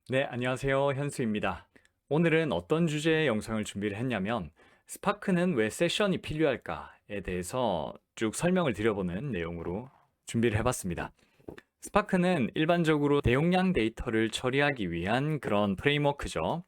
네, 안녕하세요. 현수입니다. 오늘은 어떤 주제의 영상을 준비를 했냐면, 스파크는 왜 세션이 필요할까에 대해서 쭉 설명을 드려보는 내용으로 준비를 해봤습니다. 스파크는 일반적으로 대용량 데이터를 처리하기 위한 그런 프레임워크죠.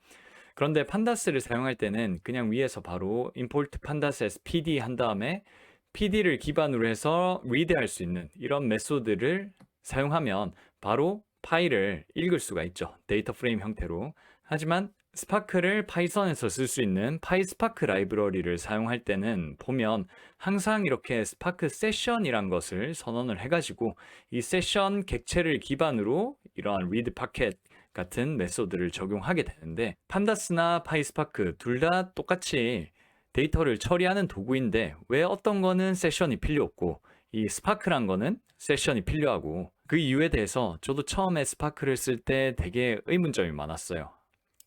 그런데 판다스를 사용할 때는 그냥 위에서 바로 import pandas as pd 한 다음에 pd를 기반으로 해서 read할 수 있는 이런 메소드를 사용하면 바로 파일을 읽을 수가 있죠. 데이터 프레임 형태로. 하지만 스파크를 파이썬에서 쓸 수 있는 파이스파크 라이브러리를 사용할 때는 보면 항상 이렇게 스파크 세션이란 것을 선언을 해가지고 이 세션 객체를 기반으로 이러한 read packet 같은 메소드를 적용하게 되는데 판다스나 파이스파크 둘 다 똑같이 데이터를 처리하는 도구인데 왜 어떤 거는 세션이 필요 없고 이 스파크란 거는 세션이 필요하고 그 이유에 대해서 저도 처음에 스파크를 쓸 때 되게 의문점이 많았어요.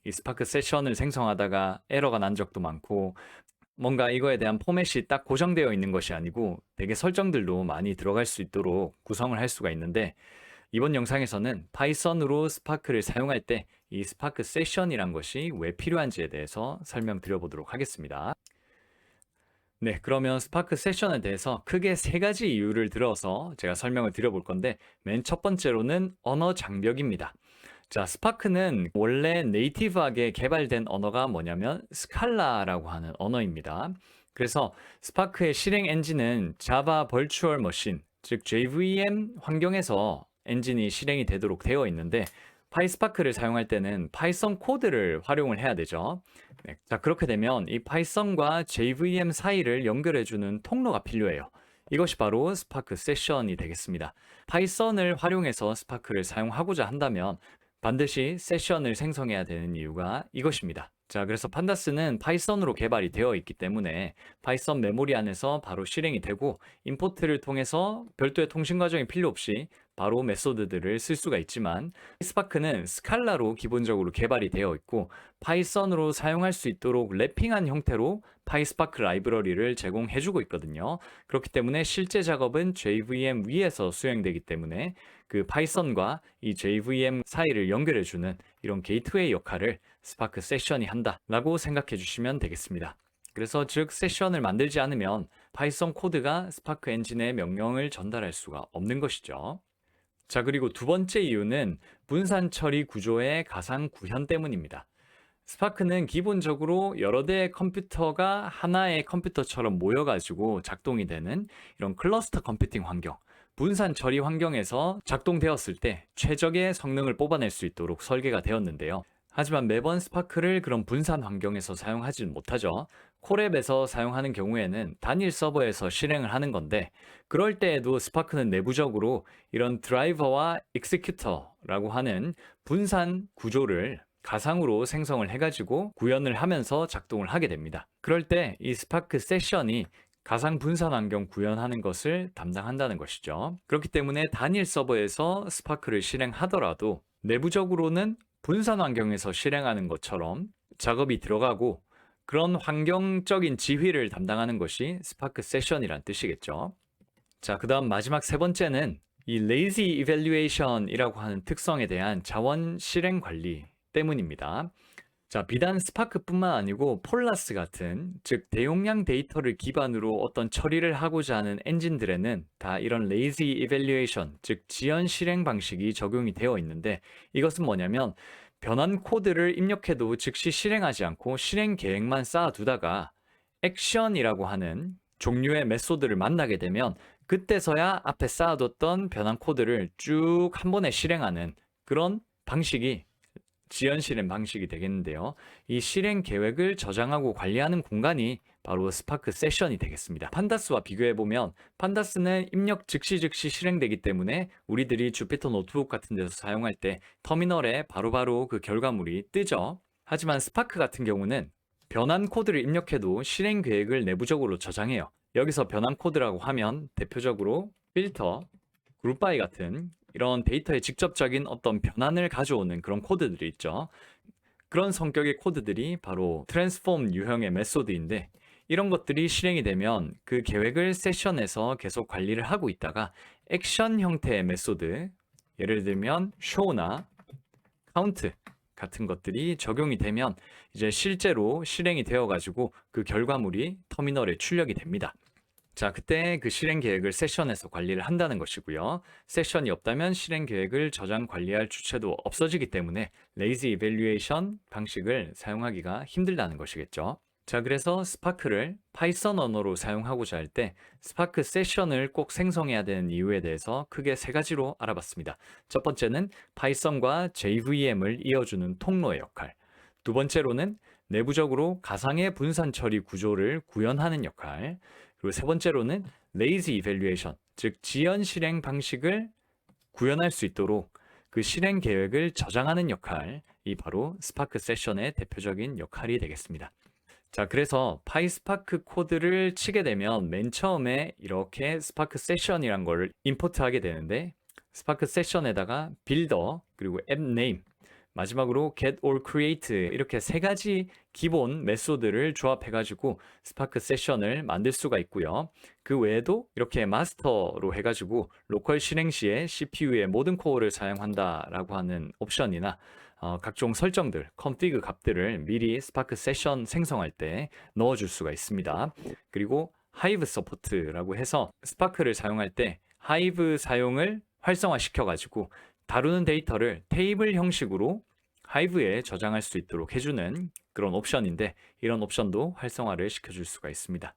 이 스파크 세션을 생성하다가 에러가 난 적도 많고 뭔가 이거에 대한 포맷이 딱 고정되어 있는 것이 아니고 되게 설정들도 많이 들어갈 수 있도록 구성을 할 수가 있는데 이번 영상에서는 파이썬으로 스파크를 사용할 때 이 스파크 세션이란 것이 왜 필요한지에 대해서 설명드려 보도록 하겠습니다. 네, 그러면 스파크 세션에 대해서 크게 세 가지 이유를 들어서 제가 설명을 드려볼 건데 맨 첫 번째로는 언어 장벽입니다. 자, 스파크는 원래 네이티브하게 개발된 언어가 뭐냐면 스칼라라고 하는 언어입니다. 그래서 스파크의 실행 엔진은 자바 버추얼 머신, 즉 JVM 환경에서 엔진이 실행이 되도록 되어 있는데 파이스파크를 사용할 때는 파이썬 코드를 활용을 해야 되죠. 네, 자, 그렇게 되면 이 파이썬과 JVM 사이를 연결해주는 통로가 필요해요. 이것이 바로 스파크 세션이 되겠습니다. 파이썬을 활용해서 스파크를 사용하고자 한다면 반드시 세션을 생성해야 되는 이유가 이것입니다. 자, 그래서 판다스는 파이썬으로 개발이 되어 있기 때문에 파이썬 메모리 안에서 바로 실행이 되고 임포트를 통해서 별도의 통신 과정이 필요 없이 바로 메소드들을 쓸 수가 있지만 스파크는 스칼라로 기본적으로 개발이 되어 있고 파이썬으로 사용할 수 있도록 랩핑한 형태로 파이스파크 라이브러리를 제공해주고 있거든요. 그렇기 때문에 실제 작업은 JVM 위에서 수행되기 때문에 그 파이썬과 이 JVM 사이를 연결해주는 이런 게이트웨이 역할을 스파크 세션이 한다라고 생각해 주시면 되겠습니다. 그래서 즉 세션을 만들지 않으면 파이썬 코드가 스파크 엔진에 명령을 전달할 수가 없는 것이죠. 자, 그리고 두 번째 이유는 분산 처리 구조의 가상 구현 때문입니다. 스파크는 기본적으로 여러 대의 컴퓨터가 하나의 컴퓨터처럼 모여가지고 작동이 되는 이런 클러스터 컴퓨팅 환경, 분산 처리 환경에서 작동되었을 때 최적의 성능을 뽑아낼 수 있도록 설계가 되었는데요. 하지만 매번 스파크를 그런 분산 환경에서 사용하지 못하죠. 콜앱에서 사용하는 경우에는 단일 서버에서 실행을 하는 건데 그럴 때에도 스파크는 내부적으로 이런 드라이버와 익스큐터라고 하는 분산 구조를 가상으로 생성을 해가지고 구현을 하면서 작동을 하게 됩니다. 그럴 때 이 스파크 세션이 가상 분산 환경 구현하는 것을 담당한다는 것이죠. 그렇기 때문에 단일 서버에서 스파크를 실행하더라도 내부적으로는 분산 환경에서 실행하는 것처럼 작업이 들어가고 그런 환경적인 지휘를 담당하는 것이 스파크 세션이란 뜻이겠죠. 자, 그 다음 마지막 세 번째는 이 lazy evaluation이라고 하는 특성에 대한 자원 실행 관리 때문입니다. 자, 비단 스파크뿐만 아니고 폴라스 같은 즉 대용량 데이터를 기반으로 어떤 처리를 하고자 하는 엔진들에는 다 이런 lazy evaluation 즉 지연 실행 방식이 적용이 되어 있는데 이것은 뭐냐면 변환 코드를 입력해도 즉시 실행하지 않고 실행 계획만 쌓아두다가 액션이라고 하는 종류의 메소드를 만나게 되면 그때서야 앞에 쌓아뒀던 변환 코드를 쭉 한 번에 실행하는 그런 방식이 지연 실행 방식이 되겠는데요. 이 실행 계획을 저장하고 관리하는 공간이 바로 스파크 세션이 되겠습니다. 판다스와 비교해 보면 판다스는 입력 즉시 실행되기 때문에 우리들이 주피터 노트북 같은 데서 사용할 때 터미널에 바로바로 그 결과물이 뜨죠. 하지만 스파크 같은 경우는 변환 코드를 입력해도 실행 계획을 내부적으로 저장해요. 여기서 변환 코드라고 하면 대표적으로 필터, 그룹 바이 같은 이런 데이터의 직접적인 어떤 변환을 가져오는 그런 코드들이 있죠. 그런 성격의 코드들이 바로 트랜스폼 유형의 메소드인데 이런 것들이 실행이 되면 그 계획을 세션에서 계속 관리를 하고 있다가 액션 형태의 메소드, 예를 들면 show나 count 같은 것들이 적용이 되면 이제 실제로 실행이 되어 가지고 그 결과물이 터미널에 출력이 됩니다. 자, 그때 그 실행 계획을 세션에서 관리를 한다는 것이고요. 세션이 없다면 실행 계획을 저장 관리할 주체도 없어지기 때문에 lazy evaluation 방식을 사용하기가 힘들다는 것이겠죠. 자, 그래서 스파크를 파이썬 언어로 사용하고자 할 때 스파크 세션을 꼭 생성해야 되는 이유에 대해서 크게 세 가지로 알아봤습니다. 첫 번째는 파이썬과 JVM을 이어주는 통로의 역할. 두 번째로는 내부적으로 가상의 분산 처리 구조를 구현하는 역할. 그리고 세 번째로는 lazy evaluation, 즉 지연 실행 방식을 구현할 수 있도록 그 실행 계획을 저장하는 역할, 이 바로 스파크 세션의 대표적인 역할이 되겠습니다. 자, 그래서 파이스파크 코드를 치게 되면 맨 처음에 이렇게 스파크 세션이란 걸 임포트하게 되는데 스파크 세션에다가 빌더 그리고 앱 네임 마지막으로 get or create 이렇게 세 가지 기본 메소드를 조합해 가지고 스파크 세션을 만들 수가 있고요. 그 외에도 이렇게 마스터로 해 가지고 로컬 실행 시에 CPU의 모든 코어를 사용한다라고 하는 옵션이나 각종 설정들, config 값들을 미리 스파크 세션 생성할 때 넣어줄 수가 있습니다. 그리고 하이브 서포트라고 해서 스파크를 사용할 때 하이브 사용을 활성화시켜 가지고 다루는 데이터를 테이블 형식으로 하이브에 저장할 수 있도록 해주는 그런 옵션인데 이런 옵션도 활성화를 시켜줄 수가 있습니다.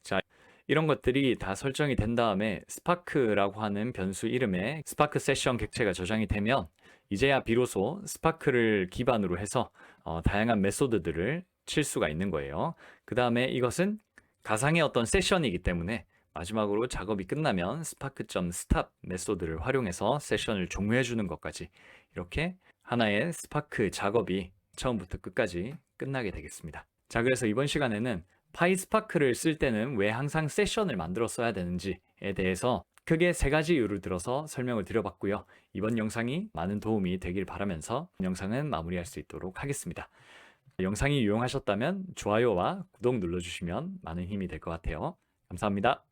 자, 이런 것들이 다 설정이 된 다음에 스파크라고 하는 변수 이름에 스파크 세션 객체가 저장이 되면 이제야 비로소 스파크를 기반으로 해서 다양한 메소드들을 칠 수가 있는 거예요. 그 다음에 이것은 가상의 어떤 세션이기 때문에 마지막으로 작업이 끝나면 spark.stop 메소드를 활용해서 세션을 종료해 주는 것까지 이렇게 하나의 스파크 작업이 처음부터 끝까지 끝나게 되겠습니다. 자, 그래서 이번 시간에는 파이스파크를 쓸 때는 왜 항상 세션을 만들어 써야 되는지에 대해서 크게 세 가지 이유를 들어서 설명을 드려봤고요. 이번 영상이 많은 도움이 되길 바라면서 영상은 마무리할 수 있도록 하겠습니다. 영상이 유용하셨다면 좋아요와 구독 눌러주시면 많은 힘이 될 것 같아요. 감사합니다.